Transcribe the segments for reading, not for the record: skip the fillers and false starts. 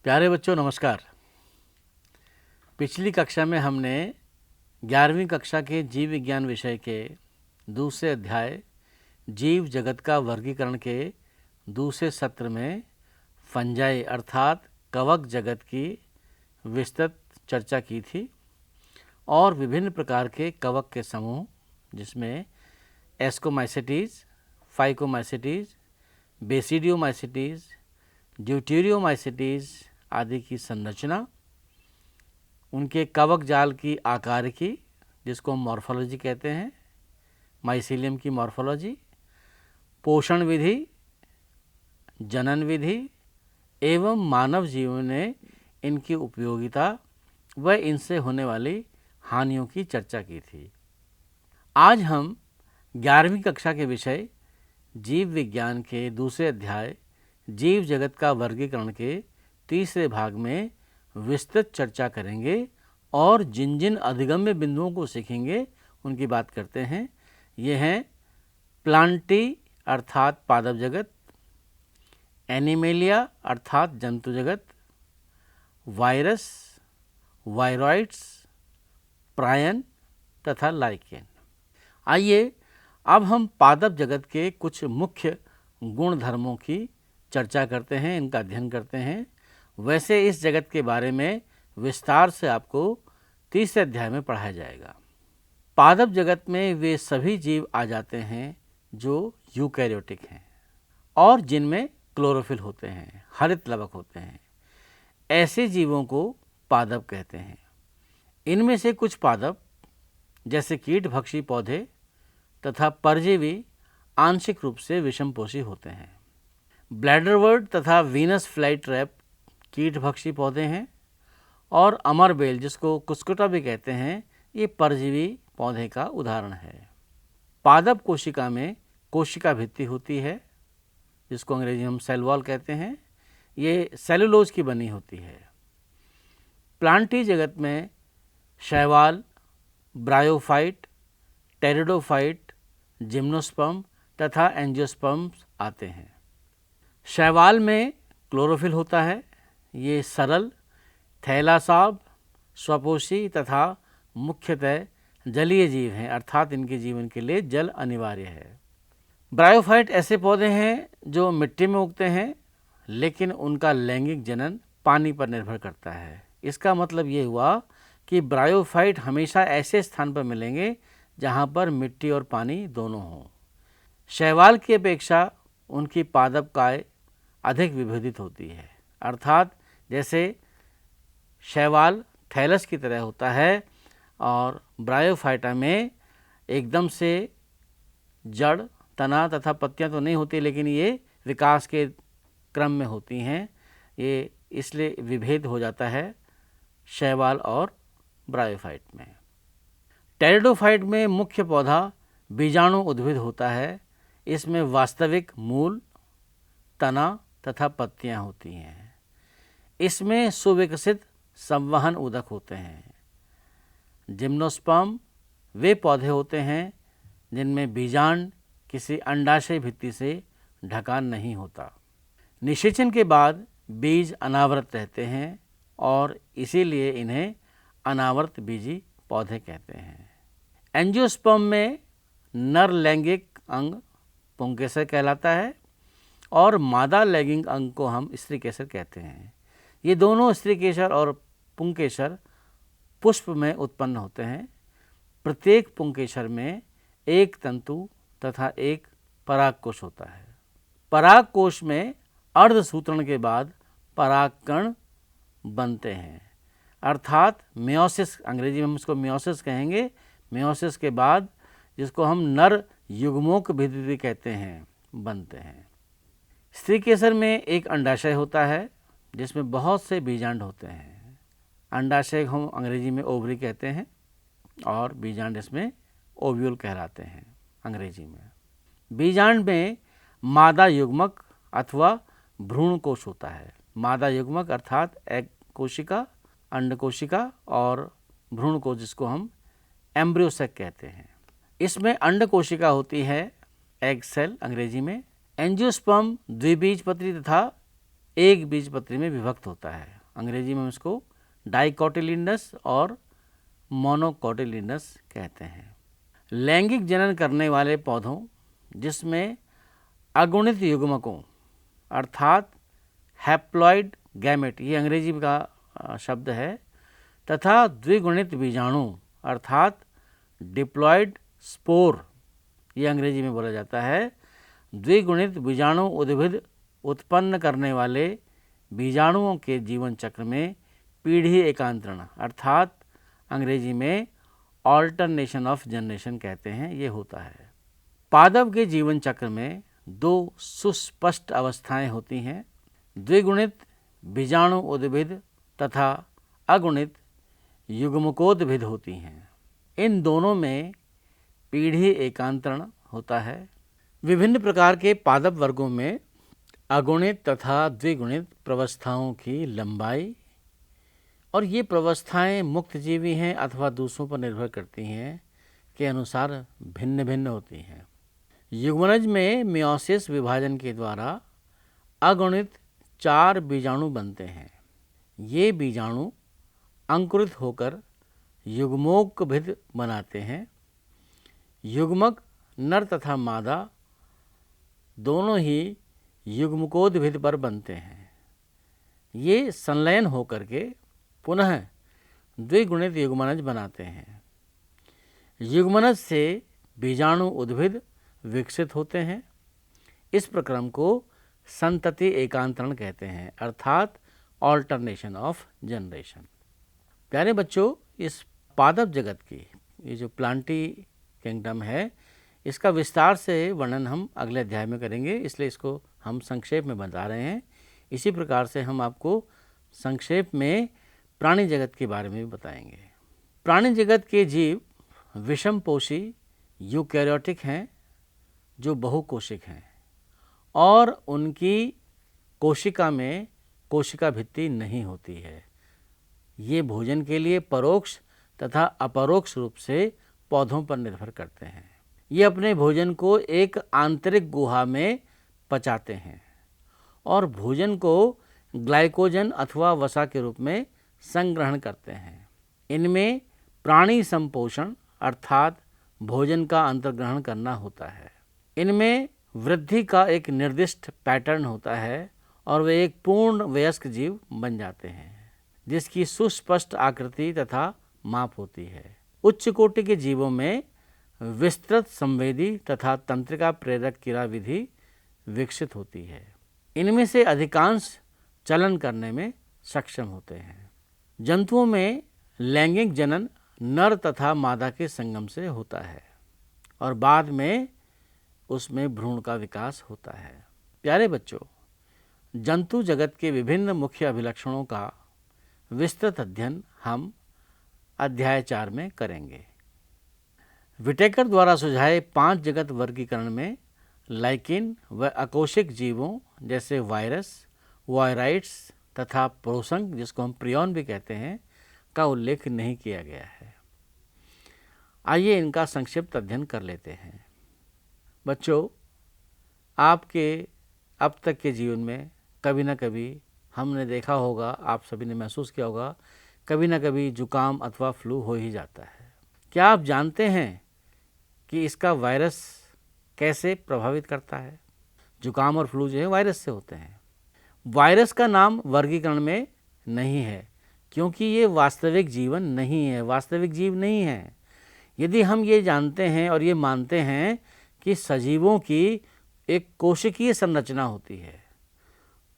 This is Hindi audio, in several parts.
प्यारे बच्चों नमस्कार। पिछली कक्षा में हमने 11वीं कक्षा के जीव विज्ञान विषय के दूसरे अध्याय जीव जगत का वर्गीकरण के दूसरे सत्र में फंजाई अर्थात कवक जगत की विस्तृत चर्चा की थी और विभिन्न प्रकार के कवक के समूह जिसमें एस्कोमाइसेटीज, फाइकोमाइसेटीज, बेसिडियोमाइसेटीज, ड्यूटेरियोमाइसेटीज आदि की संरचना, उनके कवक जाल की आकार की जिसको हम मॉर्फोलॉजी कहते हैं, माइसीलियम की मॉर्फोलॉजी, पोषण विधि, जनन विधि एवं मानव जीवन में इनकी उपयोगिता व इनसे होने वाली हानियों की चर्चा की थी। आज हम 11वीं कक्षा के विषय जीव विज्ञान के दूसरे अध्याय जीव जगत का वर्गीकरण के तीसरे भाग में विस्तृत चर्चा करेंगे और जिन जिन अधिगम्य बिंदुओं को सीखेंगे उनकी बात करते हैं। ये हैं प्लांटी अर्थात पादप जगत, एनिमेलिया अर्थात जंतु जगत, वायरस, वायरॉइड्स, प्रायन तथा लाइकेन। आइए अब हम पादप जगत के कुछ मुख्य गुण धर्मों की चर्चा करते हैं, इनका अध्ययन करते हैं। वैसे इस जगत के बारे में विस्तार से आपको तीसरे अध्याय में पढ़ाया जाएगा। पादप जगत में वे सभी जीव आ जाते हैं जो यूकैरियोटिक हैं और जिनमें क्लोरोफिल होते हैं, हरित लवक होते हैं। ऐसे जीवों को पादप कहते हैं। इनमें से कुछ पादप जैसे कीटभक्षी पौधे तथा परजीवी आंशिक रूप से विषमपोषी होते हैं। ब्लैडरवर्ड तथा वीनस फ्लाई ट्रैप कीटभक्षी पौधे हैं और अमरबेल जिसको कुस्कुटा भी कहते हैं, ये परजीवी पौधे का उदाहरण है। पादप कोशिका में कोशिका भित्ति होती है जिसको अंग्रेजी में हम सेल वॉल कहते हैं। ये सेलुलोज की बनी होती है। प्लांटी जगत में शैवाल, ब्रायोफाइट, टेरिडोफाइट, जिम्नोस्पर्म तथा एंजियोस्पर्म आते हैं। शैवाल में क्लोरोफिल होता है। ये सरल, थैलासाब, स्वपोषी तथा मुख्यतः जलीय जीव हैं अर्थात इनके जीवन के लिए जल अनिवार्य है। ब्रायोफाइट ऐसे पौधे हैं जो मिट्टी में उगते हैं लेकिन उनका लैंगिक जनन पानी पर निर्भर करता है। इसका मतलब ये हुआ कि ब्रायोफाइट हमेशा ऐसे स्थान पर मिलेंगे जहाँ पर मिट्टी और पानी दोनों हों। शैवाल की अपेक्षा उनकी पादप काय अधिक विभेदित होती है अर्थात जैसे शैवाल थैलस की तरह होता है और ब्रायोफाइटा में एकदम से जड़, तना तथा पत्तियां तो नहीं होती लेकिन ये विकास के क्रम में होती हैं। ये इसलिए विभेद हो जाता है शैवाल और ब्रायोफाइट में। टेरिडोफाइट में मुख्य पौधा बीजाणु उद्भिद होता है। इसमें वास्तविक मूल, तना तथा पत्तियां होती हैं। इसमें सुविकसित संवहन उदक होते हैं। जिम्नोस्पर्म वे पौधे होते हैं जिनमें बीजांड किसी अंडाशय भित्ति से ढका नहीं होता। निषेचन के बाद बीज अनावृत रहते हैं और इसीलिए इन्हें अनावर्त बीजी पौधे कहते हैं। एंजियोस्पर्म में नर लैंगिक अंग पुंकेसर कहलाता है और मादा लैंगिक अंग को हम स्त्रीकेसर कहते हैं। ये दोनों स्त्रीकेसर और पुंकेसर पुष्प में उत्पन्न होते हैं। प्रत्येक पुंकेसर में एक तंतु तथा एक परागकोश होता है। परागकोश में अर्धसूत्रण के बाद परागकण बनते हैं अर्थात मेयोसिस, अंग्रेजी में हम इसको मेयोसिस कहेंगे। मेयोसिस के बाद जिसको हम नर युग्मोक भी कहते हैं बनते हैं। स्त्रीकेसर में एक अंडाशय होता है जिसमें बहुत से बीजांड होते हैं। अंडाशय हम अंग्रेजी में ओवरी कहते हैं और बीजांड इसमें ओव्यूल कहलाते हैं अंग्रेजी में। बीजांड में मादा युग्मक अथवा भ्रूण कोश होता है। मादा युग्मक अर्थात एग कोशिका, अंड कोशिका और भ्रूण कोश जिसको हम एम्ब्रियोसेक कहते हैं। इसमें अंड कोशिका होती है, एग सेल अंग्रेजी में। एंजियोस्पर्म द्विबीजपत्री तथा एक बीजपत्री में विभक्त होता है। अंग्रेजी में उसको डाइकोटिलिडनस और मोनोकोटिलिडनस कहते हैं। लैंगिक जनन करने वाले पौधों जिसमें अगुणित युग्मकों अर्थात हैप्लॉइड गैमेट, ये अंग्रेजी का शब्द है, तथा द्विगुणित बीजाणु अर्थात डिप्लॉइड स्पोर, ये अंग्रेजी में बोला जाता है। द्विगुणित बीजाणु उद्भिद उत्पन्न करने वाले बीजाणुओं के जीवन चक्र में पीढ़ी एकांतरण अर्थात अंग्रेजी में ऑल्टरनेशन ऑफ जनरेशन कहते हैं, ये होता है। पादप के जीवन चक्र में दो सुस्पष्ट अवस्थाएं होती हैं, द्विगुणित बीजाणु उद्भिद तथा अगुणित युग्मकोद्भिद होती हैं। इन दोनों में पीढ़ी एकांतरण होता है। विभिन्न प्रकार के पादप वर्गों में अगुणित तथा द्विगुणित प्रवस्थाओं की लंबाई और ये प्रवस्थाएं मुक्तजीवी हैं अथवा दूसरों पर निर्भर करती हैं के अनुसार भिन्न भिन्न होती हैं। युग्मनज में मियोसिस विभाजन के द्वारा अगुणित 4 बीजाणु बनते हैं। ये बीजाणु अंकुरित होकर युग्मोकभिद बनाते हैं। युग्मक नर तथा मादा दोनों ही युग्मकोद्भिद पर बनते हैं। ये संलयन होकर के पुनः द्विगुणित युग्मनज बनाते हैं। युग्मनज से बीजाणु उद्भिद विकसित होते हैं। इस प्रक्रम को संतति एकांतरण कहते हैं अर्थात ऑल्टरनेशन ऑफ जनरेशन। प्यारे बच्चों, इस पादप जगत की ये जो प्लांटी किंगडम है, इसका विस्तार से वर्णन हम अगले अध्याय में करेंगे, इसलिए इसको हम संक्षेप में बता रहे हैं। इसी प्रकार से हम आपको संक्षेप में प्राणी जगत के बारे में भी बताएंगे। प्राणी जगत के जीव विषमपोषी यूकैरियोटिक हैं जो बहुकोशिक हैं और उनकी कोशिका में कोशिका भित्ति नहीं होती है। ये भोजन के लिए परोक्ष तथा अपरोक्ष रूप से पौधों पर निर्भर करते हैं। ये अपने भोजन को एक आंतरिक गुहा में पचाते हैं और भोजन को ग्लाइकोजन अथवा वसा के रूप में संग्रहण करते हैं। इनमें प्राणी संपोषण अर्थात भोजन का अंतर्ग्रहण करना होता है। इनमें वृद्धि का एक निर्दिष्ट पैटर्न होता है और वे एक पूर्ण वयस्क जीव बन जाते हैं जिसकी सुस्पष्ट आकृति तथा माप होती है। उच्च कोटि के जीवों में विस्तृत संवेदी तथा तंत्रिका प्रेरक क्रिया विधि विकसित होती है। इनमें से अधिकांश चलन करने में सक्षम होते हैं। जंतुओं में लैंगिक जनन नर तथा मादा के संगम से होता है और बाद में उसमें भ्रूण का विकास होता है। प्यारे बच्चों, जंतु जगत के विभिन्न मुख्य अभिलक्षणों का विस्तृत अध्ययन हम अध्याय 4 में करेंगे। विटेकर द्वारा सुझाए 5 जगत वर्गीकरण में लाइकिन व अकोशिक जीवों जैसे वायरस, वायराइड्स तथा प्रोसंग, जिसको हम प्रियॉन भी कहते हैं, का उल्लेख नहीं किया गया है। आइए इनका संक्षिप्त अध्ययन कर लेते हैं। बच्चों, आपके अब तक के जीवन में कभी ना कभी हमने देखा होगा, आप सभी ने महसूस किया होगा, कभी ना कभी जुकाम अथवा फ्लू हो ही जाता है। क्या आप जानते हैं कि इसका वायरस कैसे प्रभावित करता है? जुकाम और फ्लू जो है वायरस से होते हैं। वायरस का नाम वर्गीकरण में नहीं है क्योंकि ये वास्तविक जीवन नहीं है, वास्तविक जीव नहीं है। यदि हम ये जानते हैं और ये मानते हैं कि सजीवों की एक कोशिकीय संरचना होती है,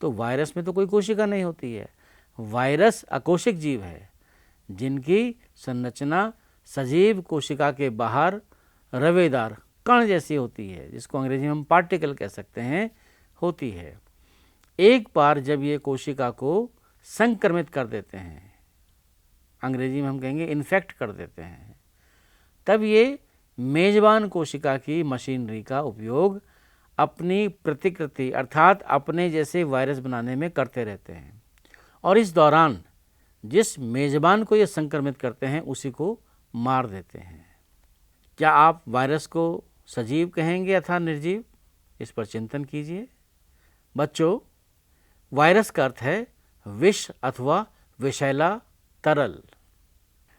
तो वायरस में तो कोई कोशिका नहीं होती है। वायरस अकोशिक जीव है जिनकी संरचना सजीव कोशिका के बाहर रवेदार कण जैसी होती है, जिसको अंग्रेजी में हम पार्टिकल कह सकते हैं, होती है। एक बार जब ये कोशिका को संक्रमित कर देते हैं, अंग्रेजी में हम कहेंगे इन्फेक्ट कर देते हैं, तब ये मेजबान कोशिका की मशीनरी का उपयोग अपनी प्रतिकृति अर्थात अपने जैसे वायरस बनाने में करते रहते हैं और इस दौरान जिस मेजबान को ये संक्रमित करते हैं उसी को मार देते हैं। क्या आप वायरस को सजीव कहेंगे अथवा निर्जीव? इस पर चिंतन कीजिए। बच्चों, वायरस का अर्थ है विष अथवा विषैला तरल।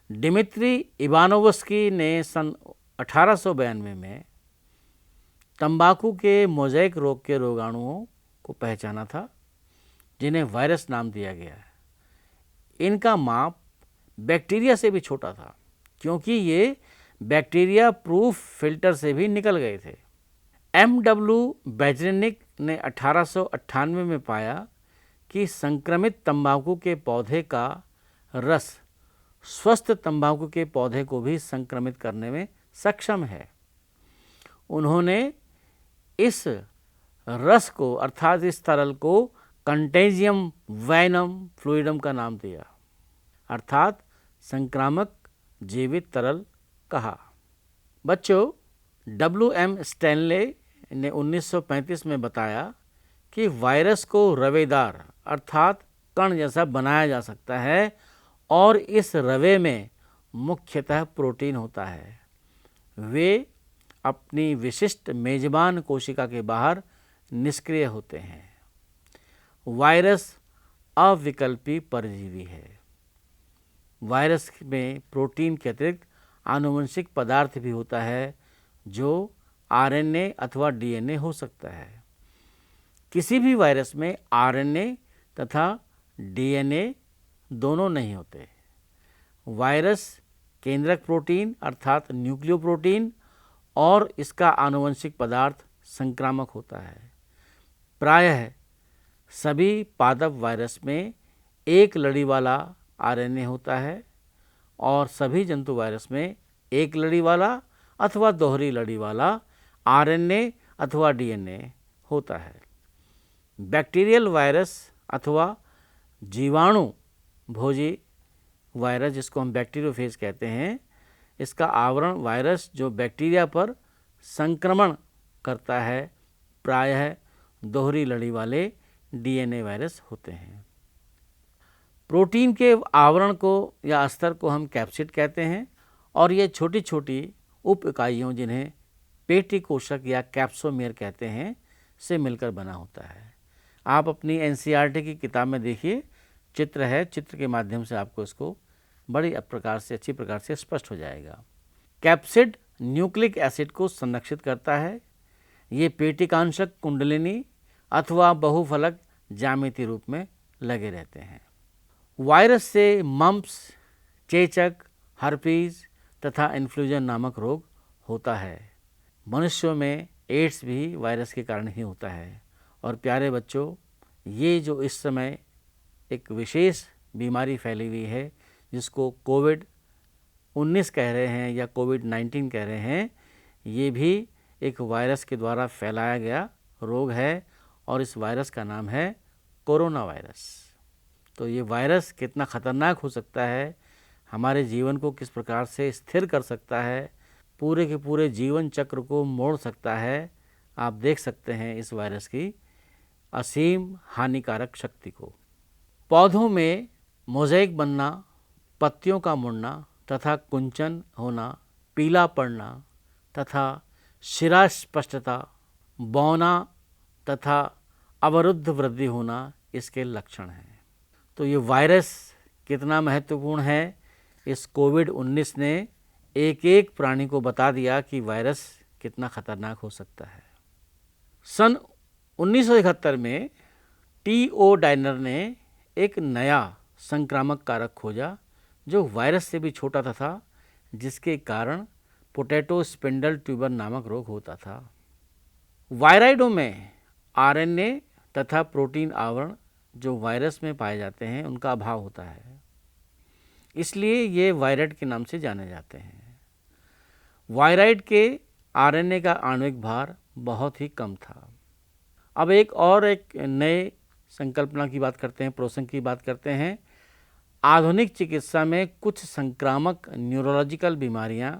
डिमित्री इवानोवस्की ने सन 1892 में तंबाकू के मोज़ेक रोग के रोगाणुओं को पहचाना था, जिन्हें वायरस नाम दिया गया है। इनका माप बैक्टीरिया से भी छोटा था, क्योंकि ये बैक्टीरिया प्रूफ फिल्टर से भी निकल गए थे। M.W. बेजरेनिक ने 1898 में पाया कि संक्रमित तंबाकू के पौधे का रस स्वस्थ तंबाकू के पौधे को भी संक्रमित करने में सक्षम है। उन्होंने इस रस को अर्थात इस तरल को कंटेजियम वैनम फ्लूइडम का नाम दिया, अर्थात संक्रामक जीवित तरल कहा। बच्चों, W.M. स्टैनले ने 1935 में बताया कि वायरस को रवेदार अर्थात कण जैसा बनाया जा सकता है और इस रवे में मुख्यतः प्रोटीन होता है। वे अपनी विशिष्ट मेजबान कोशिका के बाहर निष्क्रिय होते हैं। वायरस अविकल्पी परजीवी है। वायरस में प्रोटीन के अतिरिक्त आनुवंशिक पदार्थ भी होता है, जो आरएनए अथवा डीएनए हो सकता है। किसी भी वायरस में आरएनए तथा डीएनए दोनों नहीं होते। वायरस केंद्रक प्रोटीन अर्थात न्यूक्लियोप्रोटीन और इसका आनुवंशिक पदार्थ संक्रामक होता है। प्रायः सभी पादप वायरस में एक लड़ी वाला आरएनए होता है और सभी जंतु वायरस में एक लड़ी वाला अथवा दोहरी लड़ी वाला आरएनए अथवा डीएनए होता है। बैक्टीरियल वायरस अथवा जीवाणु भोजी वायरस, जिसको हम बैक्टीरियोफेज कहते हैं, इसका आवरण वायरस जो बैक्टीरिया पर संक्रमण करता है, प्रायः दोहरी लड़ी वाले डीएनए वायरस होते हैं। प्रोटीन के आवरण को या स्तर को हम कैप्सिड कहते हैं और ये छोटी छोटी उप इकाइयों, जिन्हें पेटी कोशक या कैप्सोमेर कहते हैं, से मिलकर बना होता है। आप अपनी एनसीईआरटी की किताब में देखिए, चित्र है, चित्र के माध्यम से आपको इसको बड़ी प्रकार से अच्छी प्रकार से स्पष्ट हो जाएगा। कैप्सिड न्यूक्लिक एसिड को संरक्षित करता है। ये पेटिकांशक कुंडलिनी अथवा बहुफलक ज्यामिति रूप में लगे रहते हैं। वायरस से मम्प्स, चेचक, हर्पीज तथा इन्फ्लूएंजा नामक रोग होता है। मनुष्यों में एड्स भी वायरस के कारण ही होता है। और प्यारे बच्चों, ये जो इस समय एक विशेष बीमारी फैली हुई है, जिसको कोविड-19 कह रहे हैं या कोविड-19 कह रहे हैं, ये भी एक वायरस के द्वारा फैलाया गया रोग है और इस वायरस का नाम है कोरोना वायरस। तो ये वायरस कितना खतरनाक हो सकता है, हमारे जीवन को किस प्रकार से स्थिर कर सकता है, पूरे के पूरे जीवन चक्र को मोड़ सकता है, आप देख सकते हैं इस वायरस की असीम हानिकारक शक्ति को। पौधों में मोज़ेक बनना, पत्तियों का मुड़ना तथा कुंचन होना, पीला पड़ना तथा शिरा स्पष्टता, बौना तथा अवरुद्ध वृद्धि होना इसके लक्षण हैं। तो ये वायरस कितना महत्वपूर्ण है, इस कोविड-19 ने एक एक प्राणी को बता दिया कि वायरस कितना खतरनाक हो सकता है। सन 1971 में T.O. डायनर ने एक नया संक्रामक कारक खोजा जो वायरस से भी छोटा था, जिसके कारण पोटैटो स्पिंडल ट्यूबर नामक रोग होता था। वायराइडों में आरएनए तथा प्रोटीन आवरण जो वायरस में पाए जाते हैं, उनका अभाव होता है, इसलिए ये वायराइड के नाम से जाने जाते हैं। वायराइड के आरएनए का आणविक भार बहुत ही कम था। अब एक नए संकल्पना की बात करते हैं, प्रसंग की बात करते हैं। आधुनिक चिकित्सा में कुछ संक्रामक न्यूरोलॉजिकल बीमारियां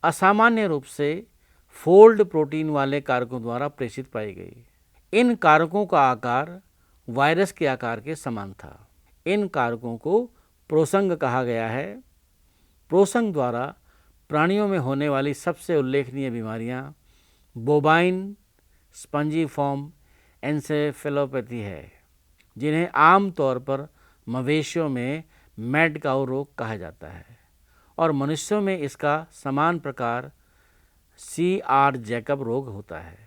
असामान्य रूप से फोल्ड प्रोटीन वाले कारकों द्वारा प्रेषित पाई गई। इन कारकों का आकार वायरस के आकार के समान था। इन कारकों को प्रोसंग कहा गया है। प्रोसंग द्वारा प्राणियों में होने वाली सबसे उल्लेखनीय बीमारियां बोबाइन स्पंजीफॉर्म एन्सेफेलोपैथी है। जिन्हें आम तौर पर मवेशियों में मैड काउ रोग कहा जाता है और मनुष्यों में इसका समान प्रकार CR जैकब रोग होता है।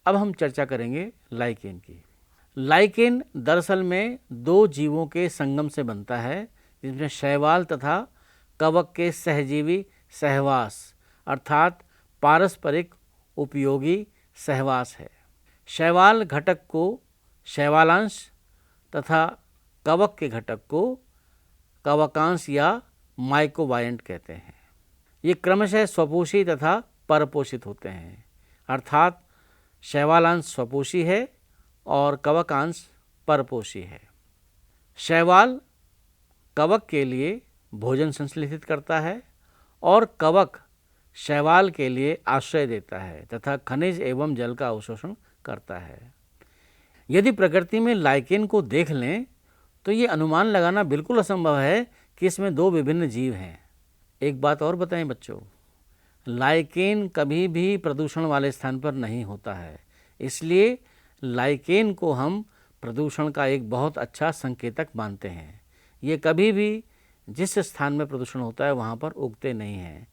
अब हम चर्चा करेंगे लाइकेन की। लाइकेन दरअसल में दो जीवों के संगम से बनता है, जिसमें शैवाल तथा कवक के सहजीवी सहवास अर्थात पारस्परिक उपयोगी सहवास है। शैवाल घटक को शैवालांश तथा कवक के घटक को कवकांश या माइकोबायंट कहते हैं। ये क्रमशः स्वपोषी तथा परपोषित होते हैं, अर्थात शैवालांश स्वपोषी है और कवकांश परपोषी है। शैवाल कवक के लिए भोजन संश्लेषित करता है और कवक शैवाल के लिए आश्रय देता है तथा खनिज एवं जल का अवशोषण करता है। यदि प्रकृति में लाइकेन को देख लें तो ये अनुमान लगाना बिल्कुल असंभव है कि इसमें दो विभिन्न जीव हैं। एक बात और बताएं बच्चों, लाइकेन कभी भी प्रदूषण वाले स्थान पर नहीं होता है, इसलिए लाइकेन को हम प्रदूषण का एक बहुत अच्छा संकेतक मानते हैं। ये कभी भी जिस स्थान में प्रदूषण होता है वहाँ पर उगते नहीं हैं।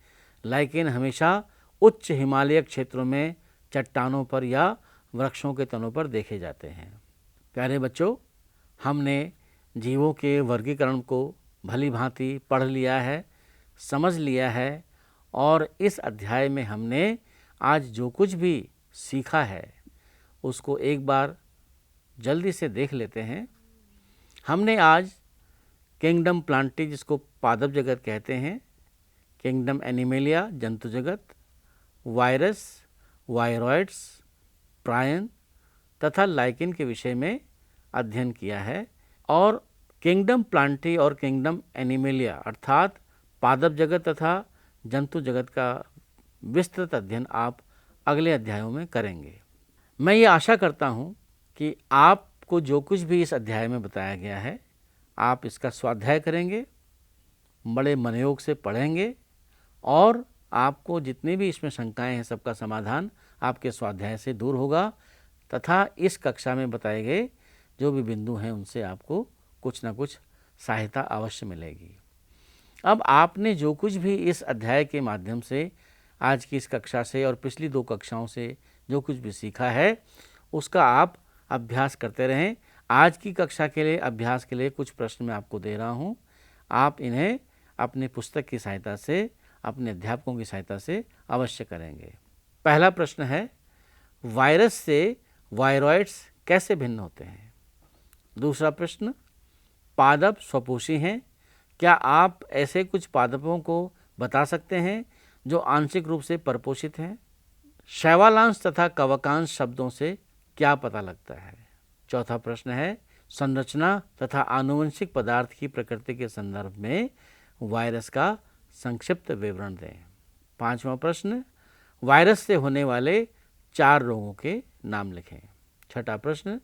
लाइकेन हमेशा उच्च हिमालय क्षेत्रों में चट्टानों पर या वृक्षों के तनों पर देखे जाते हैं। प्यारे बच्चों, हमने जीवों के वर्गीकरण को भली भांति पढ़ लिया है, समझ लिया है और इस अध्याय में हमने आज जो कुछ भी सीखा है उसको एक बार जल्दी से देख लेते हैं। हमने आज किंगडम प्लांटी, जिसको पादप जगत कहते हैं, किंगडम एनिमेलिया जंतु जगत, वायरस, वायरॉइड्स, प्रायन तथा लाइकेन के विषय में अध्ययन किया है और किंगडम प्लांटी और किंगडम एनिमेलिया अर्थात पादप जगत तथा जंतु जगत का विस्तृत अध्ययन आप अगले अध्यायों में करेंगे। मैं ये आशा करता हूँ कि आपको जो कुछ भी इस अध्याय में बताया गया है आप इसका स्वाध्याय करेंगे, बड़े मनयोग से पढ़ेंगे और आपको जितनी भी इसमें शंकाएं हैं सबका समाधान आपके स्वाध्याय से दूर होगा तथा इस कक्षा में बताए गए जो भी बिंदु हैं उनसे आपको कुछ ना कुछ सहायता अवश्य मिलेगी। अब आपने जो कुछ भी इस अध्याय के माध्यम से आज की इस कक्षा से और पिछली दो कक्षाओं से जो कुछ भी सीखा है उसका आप अभ्यास करते रहें। आज की कक्षा के लिए अभ्यास के लिए कुछ प्रश्न मैं आपको दे रहा हूँ, आप इन्हें अपने पुस्तक की सहायता से, अपने अध्यापकों की सहायता से अवश्य करेंगे। पहला प्रश्न है, वायरस से वायरॉइड्स कैसे भिन्न होते हैं? दूसरा प्रश्न, पादप स्वपोषी हैं, क्या आप ऐसे कुछ पादपों को बता सकते हैं जो आंशिक रूप से परपोषित हैं? शैवालांश तथा कवकांश शब्दों से क्या पता लगता है? चौथा प्रश्न है, संरचना तथा आनुवंशिक पदार्थ की प्रकृति के संदर्भ में वायरस का संक्षिप्त विवरण दें। पांचवा प्रश्न, वायरस से होने वाले 4 रोगों के नाम लिखें। छठा प्रश्न,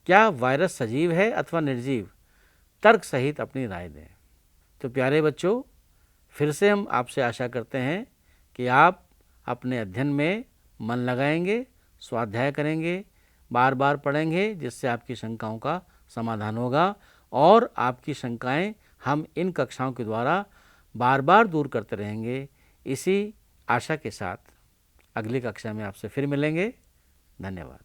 क्या वायरस सजीव है अथवा निर्जीव? तर्क सहित अपनी राय दें। तो प्यारे बच्चों, फिर से हम आपसे आशा करते हैं कि आप अपने अध्ययन में मन लगाएंगे, स्वाध्याय करेंगे, बार बार पढ़ेंगे, जिससे आपकी शंकाओं का समाधान होगा और आपकी शंकाएं हम इन कक्षाओं के द्वारा बार बार दूर करते रहेंगे। इसी आशा के साथ अगली कक्षा में आपसे फिर मिलेंगे। धन्यवाद।